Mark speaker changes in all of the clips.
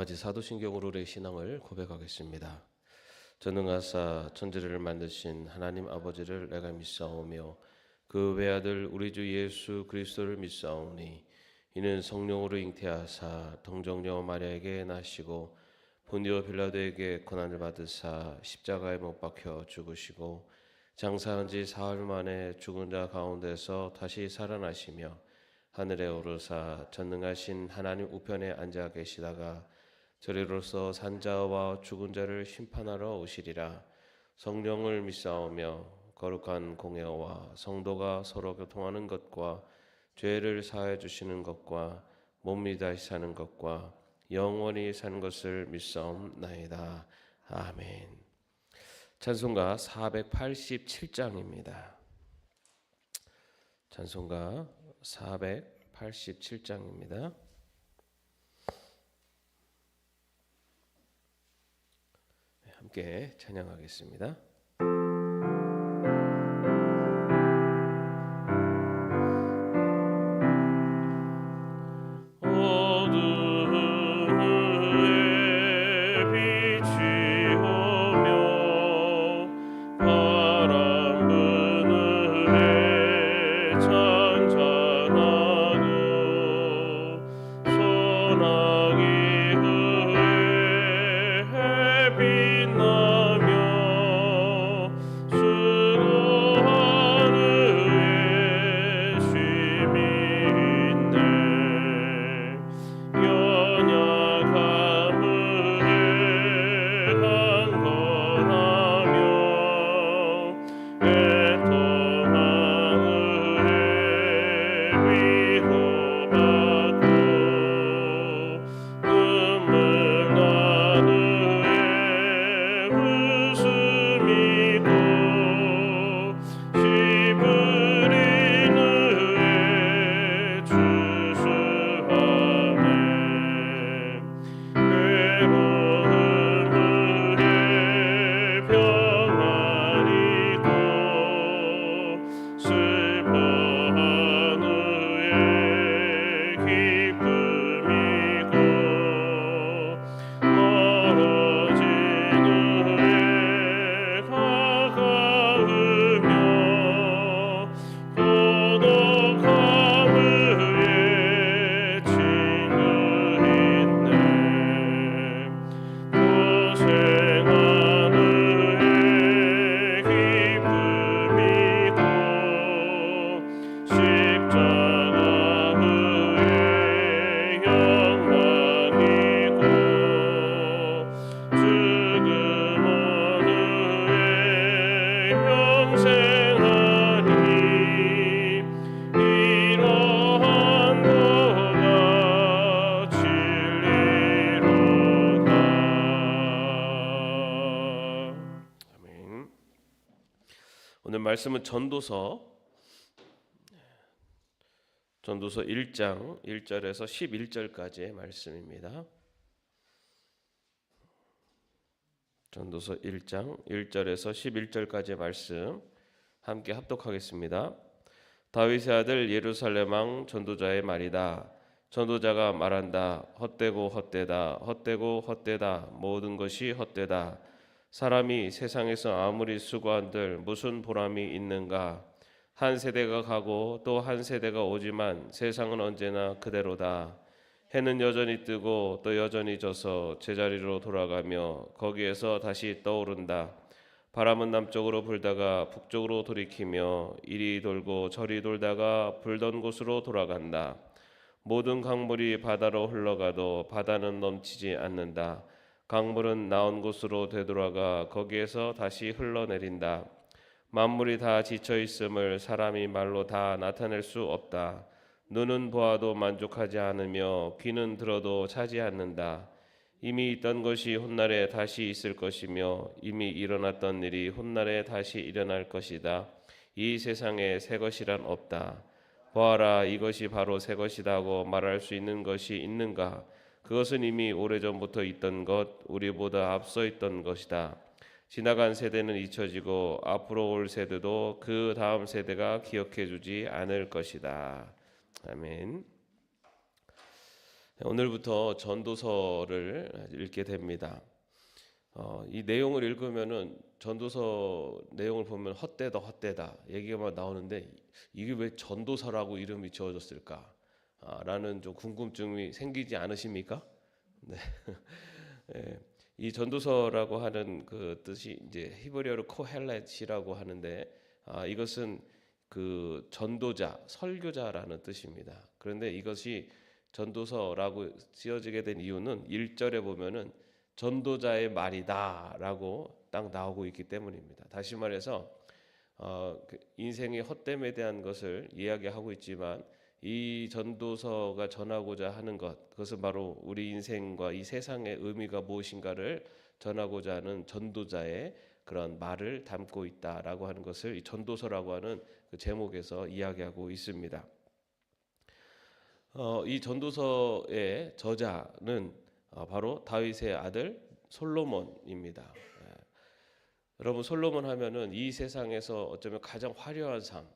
Speaker 1: 같이 사도신경으로 우리의 신앙을 고백하겠습니다. 전능하사 천지를 만드신 하나님 아버지를 내가 믿사오며 그 외아들 우리 주 예수 그리스도를 믿사오니 이는 성령으로 잉태하사 동정녀 마리아에게 나시고 본디오 빌라도에게 고난을 받으사 십자가에 못 박혀 죽으시고 장사한 지 사흘 만에 죽은 자 가운데서 다시 살아나시며 하늘에 오르사 전능하신 하나님 우편에 앉아 계시다가 저리로서 산자와 죽은 자를 심판하러 오시리라. 성령을 믿사오며 거룩한 공예와 성도가 서로 교통하는 것과 죄를 사해 주시는 것과 몸이 다시 사는 것과 영원히 사는 것을 믿사옵나이다. 아멘. 찬송가 487장입니다. 찬송가 487장입니다. 함께 찬양하겠습니다. 오늘 말씀은 전도서 1장 1절에서 11절까지의 말씀입니다. 전도서 1장 1절에서 11절까지의 말씀 함께 합독하겠습니다. 다윗의 아들 예루살렘 왕 전도자의 말이다. 전도자가 말한다. 헛되고 헛되다. 헛되고 헛되다. 모든 것이 헛되다. 사람이 세상에서 아무리 수고한들 무슨 보람이 있는가? 한 세대가 가고 또 한 세대가 오지만 세상은 언제나 그대로다. 해는 여전히 뜨고 또 여전히 져서 제자리로 돌아가며 거기에서 다시 떠오른다. 바람은 남쪽으로 불다가 북쪽으로 돌이키며 이리 돌고 저리 돌다가 불던 곳으로 돌아간다. 모든 강물이 바다로 흘러가도 바다는 넘치지 않는다. 강물은 나온 곳으로 되돌아가 거기에서 다시 흘러내린다. 만물이 다 지쳐 있음을 사람이 말로 다 나타낼 수 없다. 눈은 보아도 만족하지 않으며 귀는 들어도 차지 않는다. 이미 있던 것이 훗날에 다시 있을 것이며 이미 일어났던 일이 훗날에 다시 일어날 것이다. 이 세상에 새 것이란 없다. 보아라, 이것이 바로 새 것이라고 말할 수 있는 것이 있는가? 그것은 이미 오래전부터 있던 것, 우리보다 앞서 있던 것이다. 지나간 세대는 잊혀지고 앞으로 올 세대도 그 다음 세대가 기억해 주지 않을 것이다. 아멘. 오늘부터 전도서를 읽게 됩니다. 이 내용을 읽으면은 전도서 내용을 보면 헛되다 헛되다 얘기가 나오는데 이게 왜 전도서라고 이름이 지어졌을까? 라는 좀 궁금증이 생기지 않으십니까? 네. 예, 이 전도서라고 하는 그 뜻이 이제 히브리어로 코헬렛이라고 하는데 이것은 그 전도자, 설교자라는 뜻입니다. 그런데 이것이 전도서라고 지어지게 된 이유는 1절에 보면은 전도자의 말이다라고 딱 나오고 있기 때문입니다. 다시 말해서 그 인생의 헛됨에 대한 것을 이야기하고 있지만 이 전도서가 전하고자 하는 것, 그것은 바로 우리 인생과 이 세상의 의미가 무엇인가를 전하고자 하는 전도자의 그런 말을 담고 있다라고 하는 것을 이 전도서라고 하는 그 제목에서 이야기하고 있습니다. 이 전도서의 저자는 바로 다윗의 아들 솔로몬입니다. 여러분 솔로몬 하면은 이 세상에서 어쩌면 가장 화려한 삶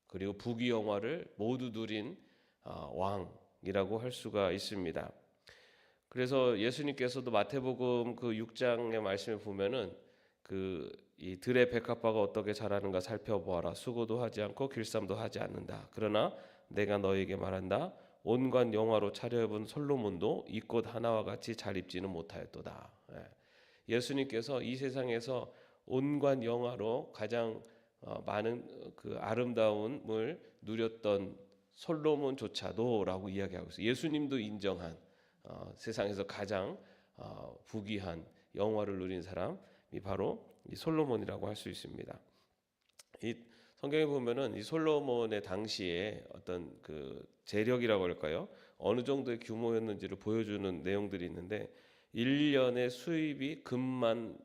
Speaker 1: 그리고 부귀영화를 모두 누린 왕이라고 할 수가 있습니다. 그래서 예수님께서도 마태복음 그 6장의 말씀에 보면은 이 들의 백합화가 어떻게 자라는가 살펴보아라. 수고도 하지 않고 길쌈도 하지 않는다. 그러나 내가 너에게 말한다. 온갖 영화로 차려입은 솔로몬도 이 꽃 하나와 같이 잘 입지는 못하였도다. 예수님께서 이 세상에서 온갖 영화로 가장 많은 그 아름다움을 누렸던 솔로몬조차도라고 이야기하고 있어요. 예수님도 인정한 세상에서 가장 부귀한 영화를 누린 사람이 바로 이 솔로몬이라고 할 수 있습니다. 이 성경에 보면은 이 솔로몬의 당시에 어떤 그 재력이라고 할까요? 어느 정도의 규모였는지를 보여주는 내용들이 있는데 1년의 수입이 금만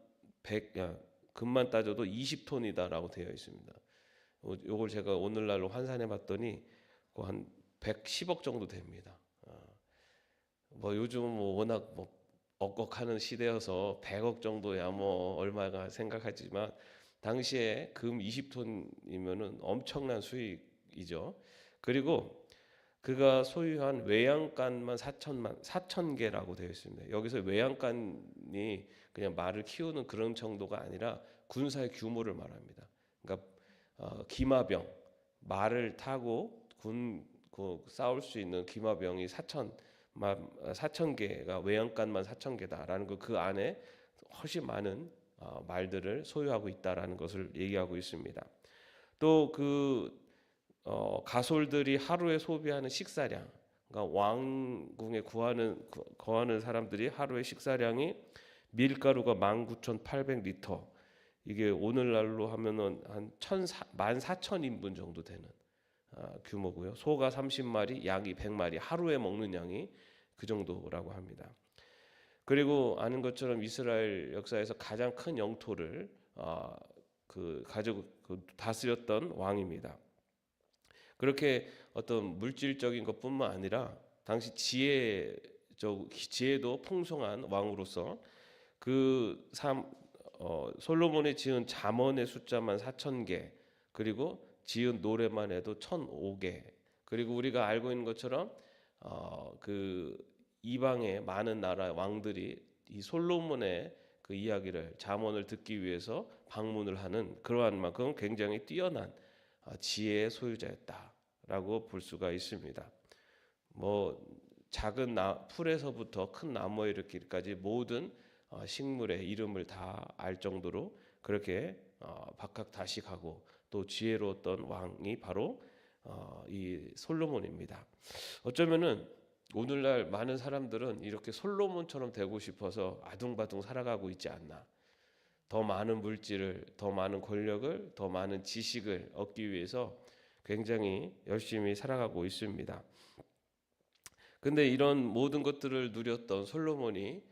Speaker 1: 따져도 20톤이다라고 되어 있습니다. 이걸 제가 오늘날로 환산해 봤더니 한 110억 정도 됩니다. 뭐 요즘은 뭐 워낙 뭐 억억하는 시대여서 100억 정도야 뭐 얼마가 생각하지만 당시에 금 20톤이면은 엄청난 수익이죠. 그리고 그가 소유한 외양간만 4천 개라고 되어 있습니다. 여기서 외양간이 그냥 말을 키우는 그런 정도가 아니라 군사의 규모를 말합니다. 그러니까 기마병, 말을 타고 싸울 수 있는 기마병이 4천 개가 외양간만 4천 개다라는 거 그 안에 훨씬 많은 말들을 소유하고 있다라는 것을 얘기하고 있습니다. 또 가솔들이 하루에 소비하는 식사량, 그러니까 왕궁에 거하는 사람들이 하루의 식사량이 밀가루가 19,800리터, 이게 오늘날로 하면은 한 14,000인분 정도 되는 규모고요. 소가 30마리, 양이 100마리, 하루에 먹는 양이 그 정도라고 합니다. 그리고 아는 것처럼 이스라엘 역사에서 가장 큰 영토를 가지고 다스렸던 왕입니다. 그렇게 어떤 물질적인 것뿐만 아니라 당시 지혜도 풍성한 왕으로서 솔로몬이 지은 잠언의 숫자만 4,000개, 그리고 지은 노래만 해도 1,005개. 그리고 우리가 알고 있는 것처럼 이방의 많은 나라 왕들이 이 솔로몬의 그 이야기를 잠언을 듣기 위해서 방문을 하는 그러한 만큼 굉장히 뛰어난 지혜의 소유자였다라고 볼 수가 있습니다. 뭐 작은 풀에서부터 큰 나무에 이르기까지 모든 식물의 이름을 다 알 정도로 그렇게 박학다식하고 또 지혜로웠던 왕이 바로 이 솔로몬입니다. 어쩌면은 오늘날 많은 사람들은 이렇게 솔로몬처럼 되고 싶어서 아둥바둥 살아가고 있지 않나. 더 많은 물질을, 더 많은 권력을, 더 많은 지식을 얻기 위해서 굉장히 열심히 살아가고 있습니다. 근데 이런 모든 것들을 누렸던 솔로몬이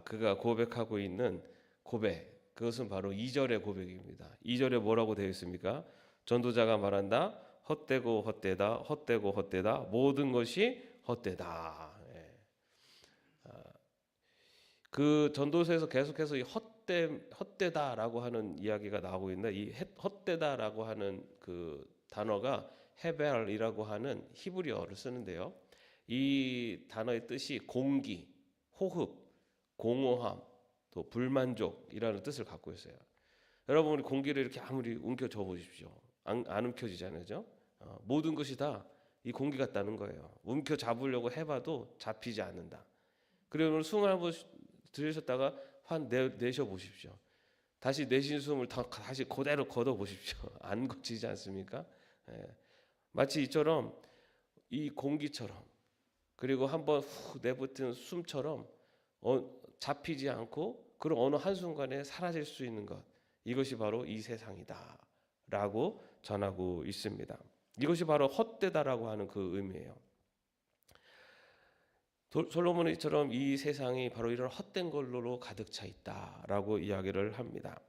Speaker 1: 그가 고백하고 있는 고백, 그것은 바로 2절의 고백입니다. 2절에 뭐라고 되어 있습니까? 전도자가 말한다. 헛되고 헛되다, 헛되고 헛되다, 모든 것이 헛되다. 그 전도서에서 계속해서 이 헛되다라고 하는 이야기가 나오고 있는데, 이 헛되다라고 하는 그 단어가 헤벨이라고 하는 히브리어를 쓰는데요. 이 단어의 뜻이 공기, 호흡, 공허함, 또 불만족이라는 뜻을 갖고 있어요. 여러분 우리 공기를 이렇게 아무리 움켜줘 보십시오. 안 움켜지잖아요, 그죠? 모든 것이 다 이 공기 같다는 거예요. 움켜 잡으려고 해봐도 잡히지 않는다. 그러면 숨을 한번 들이셨다가 확 내쉬어 보십시오. 다시 내쉰 숨을 다시 그대로 걷어 보십시오. 안 거치지 않습니까? 예. 마치 이처럼 이 공기처럼 그리고 한번 후 내뱉은 숨처럼 잡히지 않고 그런 어느 한순간에 사라질 수 있는 것, 이것이 바로 이 세상이다라고 전하고 있습니다. 이것이 바로 헛되다라고 하는 그 의미예요. 솔로몬이처럼 이 세상이 바로 이런 헛된 걸로 가득 차 있다라고 이야기를 합니다.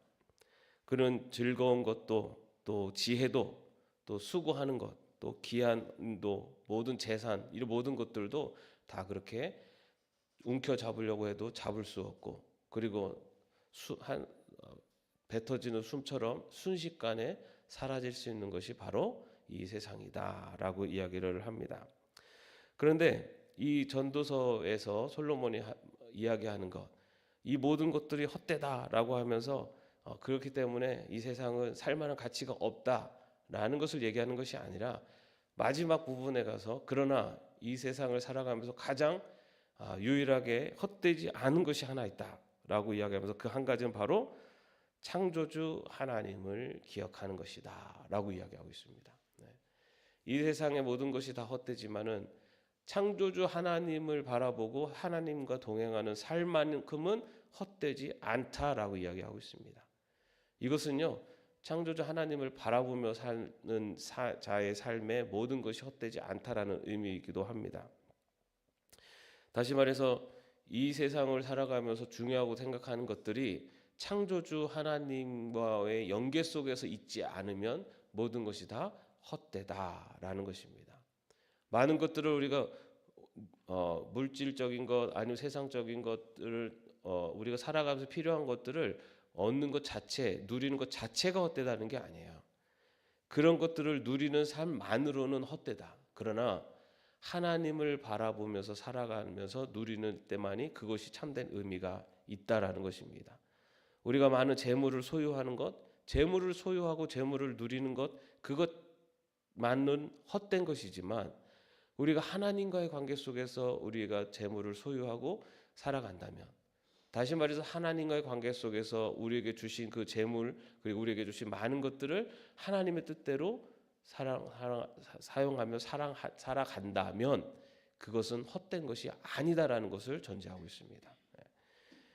Speaker 1: 그는 즐거운 것도 또 지혜도 또 수고하는 것 또 기한도 모든 재산 이런 모든 것들도 다 그렇게 움켜 잡으려고 해도 잡을 수 없고 그리고 뱉어지는 숨처럼 순식간에 사라질 수 있는 것이 바로 이 세상이다라고 이야기를 합니다. 그런데 이 전도서에서 솔로몬이 이야기하는 것, 이 모든 것들이 헛되다라고 하면서 그렇기 때문에 이 세상은 살만한 가치가 없다라는 것을 얘기하는 것이 아니라 마지막 부분에 가서 그러나 이 세상을 살아가면서 가장 유일하게 헛되지 않은 것이 하나 있다라고 이야기하면서 그 한 가지는 바로 창조주 하나님을 기억하는 것이다라고 이야기하고 있습니다. 이 세상의 모든 것이 다 헛되지만은 창조주 하나님을 바라보고 하나님과 동행하는 삶만큼은 헛되지 않다라고 이야기하고 있습니다. 이것은요, 창조주 하나님을 바라보며 사는 자의 삶의 모든 것이 헛되지 않다라는 의미이기도 합니다. 다시 말해서 이 세상을 살아가면서 중요하고 생각하는 것들이 창조주 하나님과의 연계 속에서 있지 않으면 모든 것이 다 헛되다라는 것입니다. 많은 것들을 우리가 물질적인 것 아니면 세상적인 것들을 우리가 살아가면서 필요한 것들을 얻는 것 자체, 누리는 것 자체가 헛되다는 게 아니에요. 그런 것들을 누리는 삶만으로는 헛되다. 그러나 하나님을 바라보면서 살아가면서 누리는 때만이 그것이 참된 의미가 있다라는 것입니다. 우리가 많은 재물을 소유하는 것, 재물을 소유하고 재물을 누리는 것, 그것만은 헛된 것이지만 우리가 하나님과의 관계 속에서 우리가 재물을 소유하고 살아간다면, 다시 말해서 하나님과의 관계 속에서 우리에게 주신 그 재물 그리고 우리에게 주신 많은 것들을 하나님의 뜻대로 사용하며 살아간다면 그것은 헛된 것이 아니다라는 것을 전제하고 있습니다.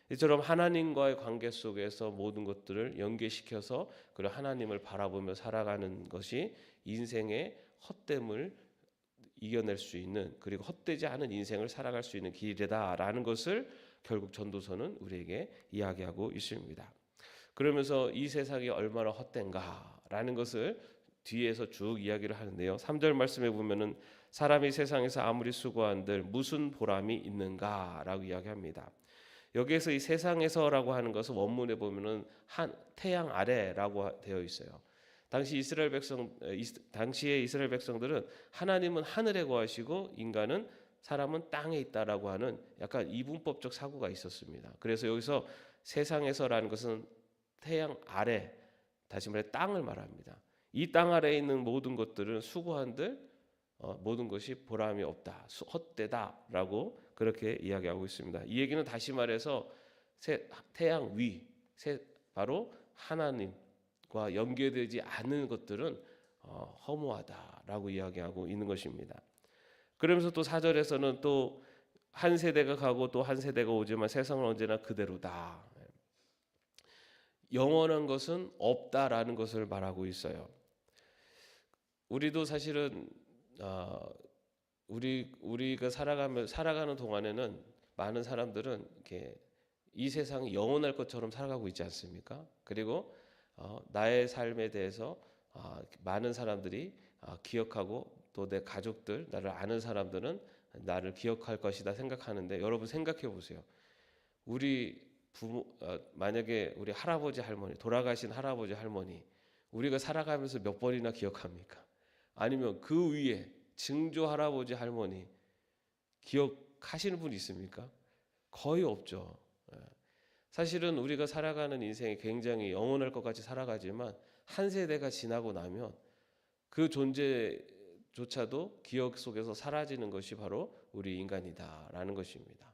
Speaker 1: 이처럼 하나님과의 관계 속에서 모든 것들을 연계시켜서 그리고 하나님을 바라보며 살아가는 것이 인생의 헛됨을 이겨낼 수 있는 그리고 헛되지 않은 인생을 살아갈 수 있는 길이다라는 것을 결국 전도서는 우리에게 이야기하고 있습니다. 그러면서 이 세상이 얼마나 헛된가라는 것을 뒤에서 쭉 이야기를 하는데요. 3절 말씀에 보면은 사람이 세상에서 아무리 수고한들 무슨 보람이 있는가라고 이야기합니다. 여기에서 이 세상에서라고 하는 것은 원문에 보면은 태양 아래라고 되어 있어요. 당시에 이스라엘 백성들은 하나님은 하늘에 거하시고 인간은 사람은 땅에 있다라고 하는 약간 이분법적 사고가 있었습니다. 그래서 여기서 세상에서라는 것은 태양 아래, 다시 말해 땅을 말합니다. 이 땅 아래에 있는 모든 것들은 수고한들 모든 것이 보람이 없다, 헛되다라고 그렇게 이야기하고 있습니다. 이 얘기는 다시 말해서 태양 위, 바로 하나님과 연계되지 않는 것들은 허무하다라고 이야기하고 있는 것입니다. 그러면서 또 4절에서는 또 한 세대가 가고 또 한 세대가 오지만 세상은 언제나 그대로다. 영원한 것은 없다라는 것을 말하고 있어요. 우리도 사실은 우리가 살아가는 동안에는 많은 사람들은 이렇게 이 세상이 영원할 것처럼 살아가고 있지 않습니까? 그리고 나의 삶에 대해서 많은 사람들이 기억하고 또 내 가족들, 나를 아는 사람들은 나를 기억할 것이다 생각하는데 여러분 생각해 보세요. 우리 부모 만약에 우리 할아버지 할머니 돌아가신 할아버지 할머니 우리가 살아가면서 몇 번이나 기억합니까? 아니면 그 위에 증조 할아버지 할머니 기억하시는 분 있습니까? 거의 없죠. 사실은 우리가 살아가는 인생이 굉장히 영원할 것 같이 살아가지만 한 세대가 지나고 나면 그 존재조차도 기억 속에서 사라지는 것이 바로 우리 인간이다라는 것입니다.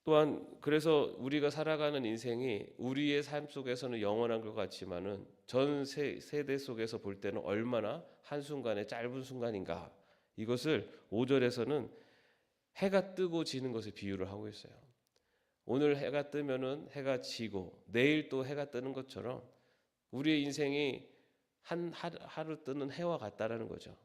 Speaker 1: 또한 그래서 우리가 살아가는 인생이 우리의 삶 속에서는 영원한 것 같지만은 전 세대 속에서 볼 때는 얼마나 한순간의 짧은 순간인가, 이것을 5절에서는 해가 뜨고 지는 것을 비유를 하고 있어요. 오늘 해가 뜨면은 해가 지고 내일 또 해가 뜨는 것처럼 우리의 인생이 한 하루 뜨는 해와 같다라는 거죠.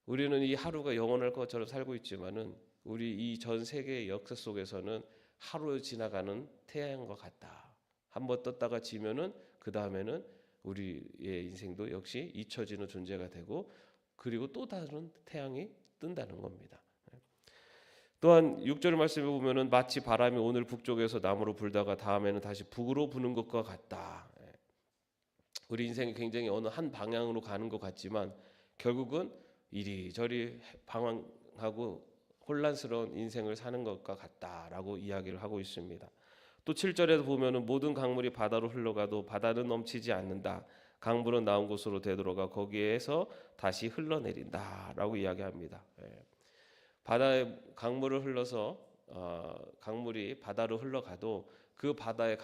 Speaker 1: 우리는 이 하루가 영원할 것처럼 살고 있지만은 우리 이 전 세계의 역사 속에서는 하루 지나가는 태양과 같다. 한번 떴다가 지면은 그 다음에는 우리의 인생도 역시 잊혀지는 존재가 되고, 그리고 또 다른 태양이 뜬다는 겁니다. 또한 6절 말씀에 보면은 마치 바람이 오늘 북쪽에서 남으로 불다가 다음에는 다시 북으로 부는 것과 같다. 우리 인생이 굉장히 어느 한 방향으로 가는 것 같지만 결국은 이리저리 방황하고 혼란스러운 인생을 사는 것과 같다라고 이야기를 하고 있습니다. 또 7절에도 보면은 모든 강물이 바다로 흘러가도 바다는 넘치지 않는다. 강물은 나온 곳으로 되돌아가 거기에서 다시 흘러내린다라고 이야기합니다. 바다에 강물을 흘러서 강물이 바다로 흘러가도 그 바다의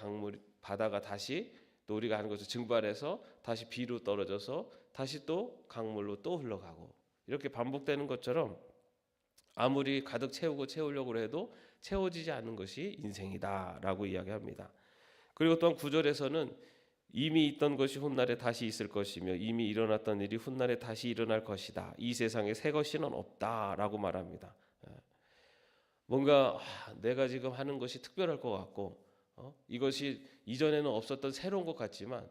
Speaker 1: 바다가 다시 또 우리가 하는 것을 증발해서 다시 비로 떨어져서 다시 또 강물로 또 흘러가고, 이렇게 반복되는 것처럼 아무리 가득 채우려고 해도 채워지지 않는 것이 인생이다라고 이야기합니다. 그리고 또한 9절에서는 이미 있던 것이 훗날에 다시 있을 것이며 이미 일어났던 일이 훗날에 다시 일어날 것이다. 이 세상에 새 것이는 없다라고 말합니다. 뭔가 내가 지금 하는 것이 특별할 것 같고 이것이 이전에는 없었던 새로운 것 같지만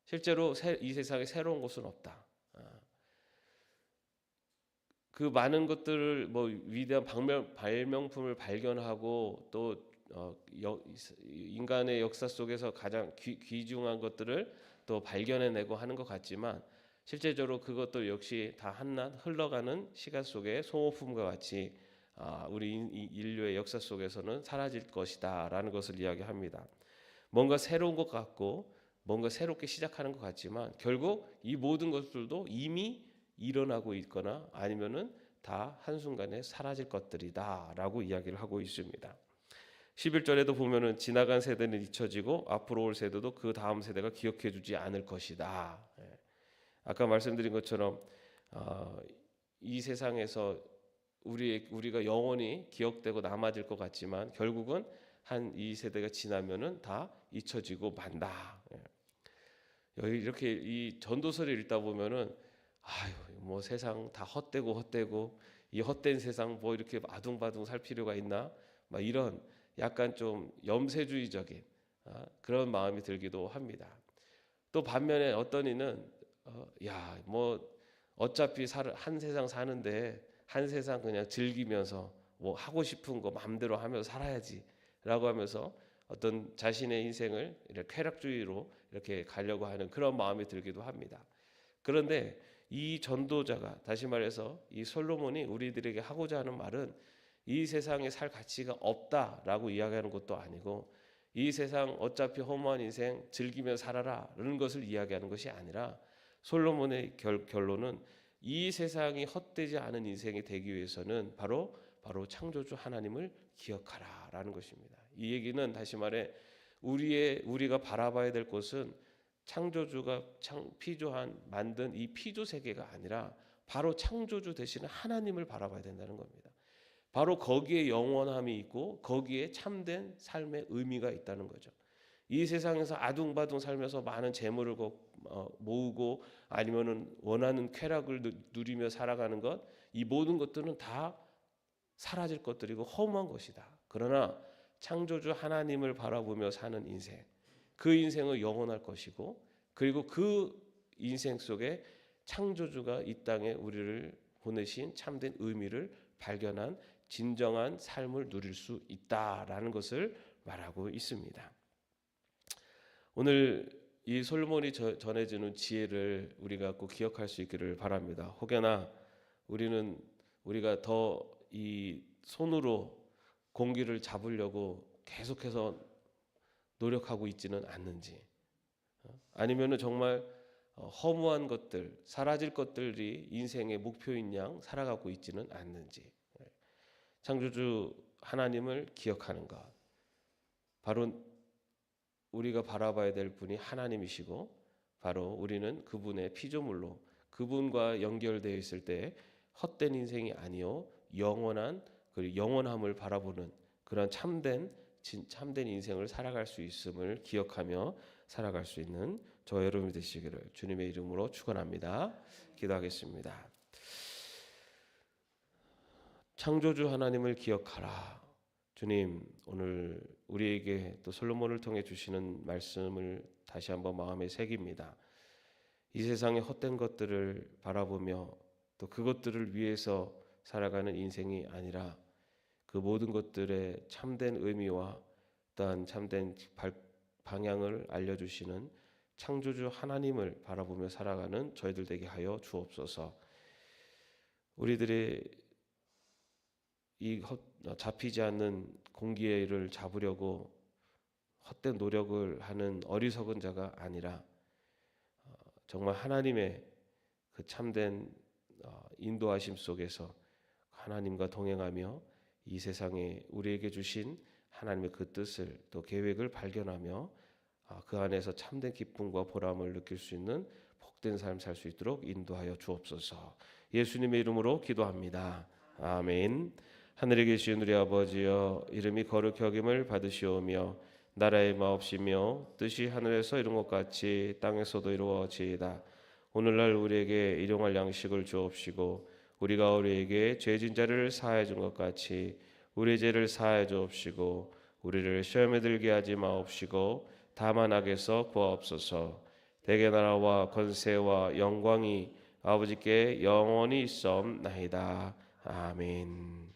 Speaker 1: 실제로 이 세상에 새로운 것은 없다. 그 많은 것들을 위대한 발명품을 발견하고 또 인간의 역사 속에서 가장 귀중한 것들을 또 발견해내고 하는 것 같지만 실제적으로 그것도 역시 다 한낱 흘러가는 시간 속의 소모품과 같이 우리 인류의 역사 속에서는 사라질 것이다라는 것을 이야기합니다. 뭔가 새로운 것 같고 뭔가 새롭게 시작하는 것 같지만 결국 이 모든 것들도 이미 일어나고 있거나 아니면은 다 한순간에 사라질 것들이다라고 이야기를 하고 있습니다. 11절에도 보면은 지나간 세대는 잊혀지고 앞으로 올 세대도 그 다음 세대가 기억해 주지 않을 것이다. 아까 말씀드린 것처럼 이 세상에서 우리가 영원히 기억되고 남아질 것 같지만 결국은 한 이 세대가 지나면은 다 잊혀지고 만다. 여기 이렇게 이 전도서를 읽다 보면은 뭐 세상 다 헛되고 이 헛된 세상 뭐 이렇게 아둥바둥 살 필요가 있나? 막 이런 약간 좀 염세주의적인 그런 마음이 들기도 합니다. 또 반면에 어떤 이는 뭐 어차피 한 세상 사는데 한 세상 그냥 즐기면서 뭐 하고 싶은 거 마음대로 하면서 살아야지라고 하면서 어떤 자신의 인생을 이렇게 쾌락주의로 이렇게 가려고 하는 그런 마음이 들기도 합니다. 그런데 이 전도자가, 다시 말해서 이 솔로몬이 우리들에게 하고자 하는 말은 이 세상에 살 가치가 없다라고 이야기하는 것도 아니고 이 세상 어차피 허무한 인생 즐기며 살아라라는 것을 이야기하는 것이 아니라 솔로몬의 결론은 이 세상이 헛되지 않은 인생이 되기 위해서는 바로 창조주 하나님을 기억하라라는 것입니다. 이 얘기는 다시 말해 우리가 바라봐야 될 것은 창조주가 만든 이 피조 세계가 아니라 바로 창조주 되시는 하나님을 바라봐야 된다는 겁니다. 바로 거기에 영원함이 있고 거기에 참된 삶의 의미가 있다는 거죠. 이 세상에서 아둥바둥 살면서 많은 재물을 모으고 아니면은 원하는 쾌락을 누리며 살아가는 것, 이 모든 것들은 다 사라질 것들이고 허무한 것이다. 그러나 창조주 하나님을 바라보며 사는 인생, 그 인생은 영원할 것이고 그리고 그 인생 속에 창조주가 이 땅에 우리를 보내신 참된 의미를 발견한 진정한 삶을 누릴 수 있다라는 것을 말하고 있습니다. 오늘 이 솔로몬이 전해주는 지혜를 우리가 꼭 기억할 수 있기를 바랍니다. 혹여나 우리는 우리가 더 이 손으로 공기를 잡으려고 계속해서 노력하고 있지는 않는지, 아니면은 정말 허무한 것들, 사라질 것들이 인생의 목표인 양 살아가고 있지는 않는지. 창조주 하나님을 기억하는 것, 바로 우리가 바라봐야 될 분이 하나님이시고, 바로 우리는 그분의 피조물로 그분과 연결되어 있을 때 헛된 인생이 아니요 영원한 그 영원함을 바라보는 그런 참된 인생을 살아갈 수 있음을 기억하며 살아갈 수 있는 저와 여러분이 되시기를 주님의 이름으로 축원합니다. 기도하겠습니다. 창조주 하나님을 기억하라. 주님, 오늘 우리에게 또 솔로몬을 통해 주시는 말씀을 다시 한번 마음에 새깁니다. 이 세상의 헛된 것들을 바라보며 또 그것들을 위해서 살아가는 인생이 아니라 그 모든 것들의 참된 의미와 또한 참된 방향을 알려주시는 창조주 하나님을 바라보며 살아가는 저희들 되게 하여 주옵소서. 우리들이 이 잡히지 않는 공기를 잡으려고 헛된 노력을 하는 어리석은 자가 아니라 정말 하나님의 그 참된 인도하심 속에서 하나님과 동행하며 이 세상에 우리에게 주신 하나님의 그 뜻을 또 계획을 발견하며 그 안에서 참된 기쁨과 보람을 느낄 수 있는 복된 삶 살 수 있도록 인도하여 주옵소서. 예수님의 이름으로 기도합니다. 아멘. 하늘에 계신 우리 아버지여, 이름이 거룩히 여김을 받으시오며 나라의 마옵시며 뜻이 하늘에서 이룬 것 같이 땅에서도 이루어지이다. 오늘날 우리에게 일용할 양식을 주옵시고 우리가 우리에게 죄진 자를 사하여 준 것 같이 우리의 죄를 사하여 주옵시고 우리를 시험에 들게 하지 마옵시고 다만 악에서 구하옵소서. 대개 나라와 권세와 영광이 아버지께 영원히 있사옵나이다. 아멘.